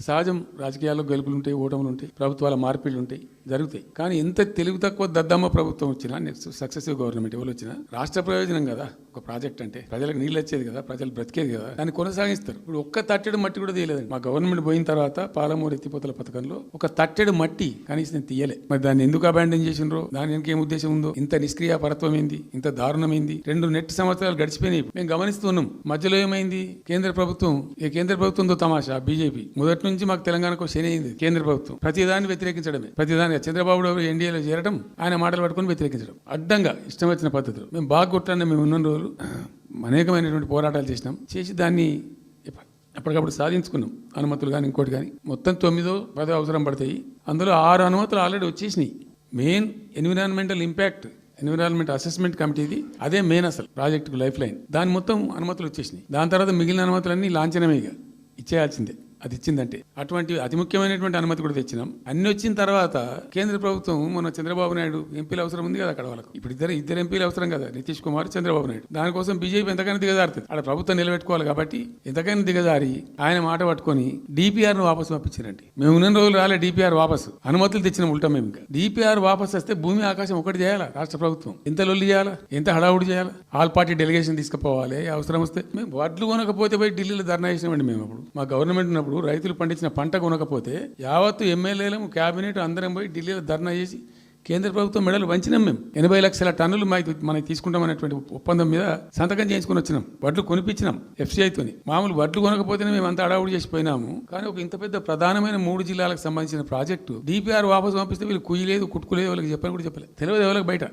సహజం. రాజకీయాల్లో గెలుపులు ఉంటాయి, ఓటములు ఉంటాయి, ప్రభుత్వాల మార్పిళ్ళు ఉంటాయి, జరుగుతాయి. కానీ ఎంత తెలివి తక్కువ దద్దమ్మ ప్రభుత్వం వచ్చినా, నెక్స్ట్ సక్సెసివ్ గవర్నమెంట్ ఎవరు వచ్చినా రాష్ట్ర ప్రయోజనం కదా ఒక ప్రాజెక్ట్ అంటే. ప్రజలకు నీళ్ళు వచ్చేది కదా, ప్రజలు బ్రతికేది కదా, దాన్ని కొనసాగిస్తారు. ఇప్పుడు ఒక్క తట్టెడు మట్టి కూడా తీయలేదండి. మా గవర్నమెంట్ పోయిన తర్వాత పాలమూరు ఎత్తిపోతల పథకంలో ఒక తట్టెడు మట్టి కనీసం తీయలే. మరి దాన్ని ఎందుకు అబాండన్ చేసినరో, దాని వెనక ఏం ఉద్దేశం ఉందో, ఇంత నిష్క్రియ పరత్వం ఏంది, ఇంత దారుణమైంది. 2 నెట్ సంవత్సరాలు గడిచిపోయినాయి, మేము గమనిస్తున్నాం. మధ్యలో ఏమైంది? కేంద్ర ప్రభుత్వంతో తమాషా బీజేపీ. మొదటి నుంచి మాకు తెలంగాణకు శని అయింది. కేంద్ర ప్రభుత్వం ప్రతిదాన్ని వ్యతిరేకించడమే. ప్రతిదాని చంద్రబాబు ఎన్డీఏలో చేరడం, ఆయన మాటలు పట్టుకుని వ్యతిరేకించడం, అడ్డంగా ఇష్టం వచ్చిన పద్ధతులు. మేము బాగా కొట్టాన్ని. మేము ఉన్న రోజులు అనేకమైనటువంటి పోరాటాలు చేసి దాన్ని అప్పటికప్పుడు సాధించుకున్నాం. అనుమతులు కానీ ఇంకోటి కానీ మొత్తం 9-10 అవసరం పడతాయి. అందులో 6 అనుమతులు ఆల్రెడీ వచ్చేసినాయి. మెయిన్ ఎన్విరాన్మెంట్ అసెస్మెంట్ కమిటీది అదే మెయిన్ అసలు ప్రాజెక్టుకు లైఫ్ లైన్. దాని మొత్తం అనుమతులు వచ్చేసినాయి. దాని తర్వాత మిగిలిన అనుమతులన్నీ లాంఛనమే, ఇక ఇచ్చేయాల్సిందే. అది ఇచ్చిందంటే అటువంటి అతి ముఖ్యమైనటువంటి అనుమతి కూడా తెచ్చినాం. అన్ని వచ్చిన తర్వాత కేంద్ర ప్రభుత్వం మన చంద్రబాబు నాయుడు ఎంపీలు అవసరం ఉంది కదా అక్కడ వాళ్ళకు. ఇప్పుడు ఇద్దరు ఎంపీలు అవసరం కదా, నితీష్ కుమార్, చంద్రబాబు నాయుడు. దానికోసం బీజేపీ ఎంతకైనా దిగజారుతుంది. అక్కడ ప్రభుత్వం నిలబెట్టుకోవాలి కాబట్టి ఎంతకైనా దిగజారి ఆయన మాట పట్టుకొని DPR ను వాపసు పంపించారండి. మేము ఉన్న రోజులు రాలే DPR వాపసు. అనుమతులు తెచ్చిన ఉల్టా మేము. ఇంకా DPR వాపసు వస్తే భూమి ఆకాశం ఒకటి చేయాలా రాష్ట్ర ప్రభుత్వం? ఎంత లొల్లి చేయాలా, ఎంత హడావుడి చేయాలా? ఆల్ పార్టీ డెలిగేషన్ తీసుకుపోవాలి. అవసరం వస్తే మేము వడ్లు కొనకపోతే పోయి ఢిల్లీలో ధర్నా చేసినామండి. మేము అప్పుడు మా గవర్నమెంట్ ఉన్నప్పుడు రైతులు పండించిన పంట కొనకపోతే యావత్తు ఎమ్మెల్యేలు, క్యాబినెట్ అందరం పోయి ఢిల్లీలో ధర్నా చేసి కేంద్ర ప్రభుత్వం మెడలు వంచినాం. మేము 80 లక్షల టన్నులు మనకి తీసుకుంటామనేటువంటి ఒప్పందం మీద సంతకం చేయించుకుని వచ్చినాం. వడ్లు కొనిపించినాం FCIతోని. మామూలు వడ్లు కొనకపోతేనే మేము అంతా అడావుడు చేసిపోయినాము. కానీ ఒక ఇంత పెద్ద ప్రధానమైన 3 జిల్లాలకు సంబంధించిన ప్రాజెక్టు DPR వాపసు పంపిస్తే వీళ్ళు కుయ్యలేదు, కుట్టుకోలేదు, వాళ్ళకి చెప్పని కూడా చెప్పలేదు. తెలియదు ఎవరికి బయట.